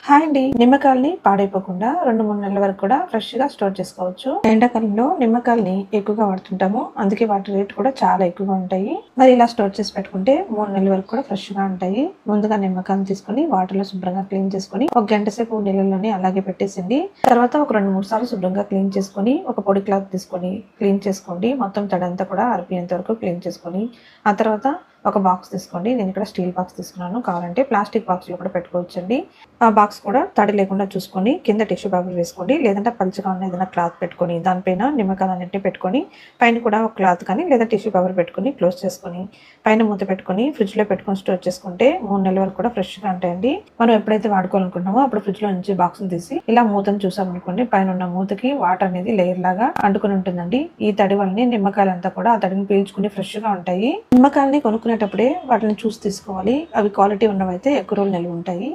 Hi అండి. నిమ్మకాయల్ని పాడైపోకుండా 2, 3 నెలల వరకు కూడా ఫ్రెష్‌గా స్టోర్ చేసుకోవచ్చు. ఎండాకాలంలో నిమ్మకాయల్ని ఎక్కువగా వాడుతుంటాము. అందుకే వాటి రేట్ కూడా చాలా ఎక్కువగా ఉంటాయి. మరి ఇలా స్టోర్ చేసి పెట్టుకుంటే 3 నెలల వరకు కూడా ఫ్రెష్‌గా ఉంటాయి. ముందుగా నిమ్మకాయలు తీసుకొని వాటర్‌లో శుభ్రంగా క్లీన్ చేసుకొని ఒక గంట సేపు నీళ్ళలోనే అలాగే పెట్టేసింది. తర్వాత ఒక 2, 3 సార్లు శుభ్రంగా క్లీన్ చేసుకొని ఒక పొడి క్లాత్ తీసుకొని క్లీన్ చేసుకోండి. మొత్తం తడంతా కూడా ఆరిపోయేంత వరకు క్లీన్ చేసుకొని ఆ తర్వాత ఒక బాక్స్ తీసుకోండి. నేను ఇక్కడ స్టీల్ బాక్స్ తీసుకున్నాను. కావాలంటే ప్లాస్టిక్ బాక్స్‌లో కూడా పెట్టుకోవచ్చండి. ఆ బాక్స్ కూడా తడి లేకుండా చూసుకొని కింద టిష్యూ పేపర్ వేసుకోండి. లేదంటే పలుచగా ఉన్న ఏదైనా క్లాత్ పెట్టుకొని దానిపైన నిమ్మకాయలన్నిటిని పెట్టుకొని పైన కూడా ఒక క్లాత్ కానీ లేదా టిష్యూ పేపర్ పెట్టుకొని క్లోజ్ చేసుకొని పైన మూత పెట్టుకొని ఫ్రిడ్జ్‌లో పెట్టుకొని స్టోర్ చేసుకుంటే 3 నెలల వరకు కూడా ఫ్రెష్‌గా ఉంటాయండి. మనం ఎప్పుడైతే వాడుకోవాలనుకుంటున్నామో అప్పుడు ఫ్రిడ్జ్‌లో నుంచి బాక్స్‌ని తీసి ఇలా మూతను చూసామనుకోండి పైన ఉన్న మూతకి వాటర్ అనేది లేయర్ లాగా అంటుకొని ఉంటుందండి. ఈ తడి వల్లనే నిమ్మకాయలంతా కూడా ఆ తడిని పీల్చుకుని ఫ్రెష్‌గా ఉంటాయి. నిమ్మకాయల్ని కొనుక్కునేటప్పుడే వాటిని చూసి తీసుకోవాలి. అవి క్వాలిటీ ఉన్నవైతే ఎక్కువ రోజులు నిల్వ ఉంటాయి.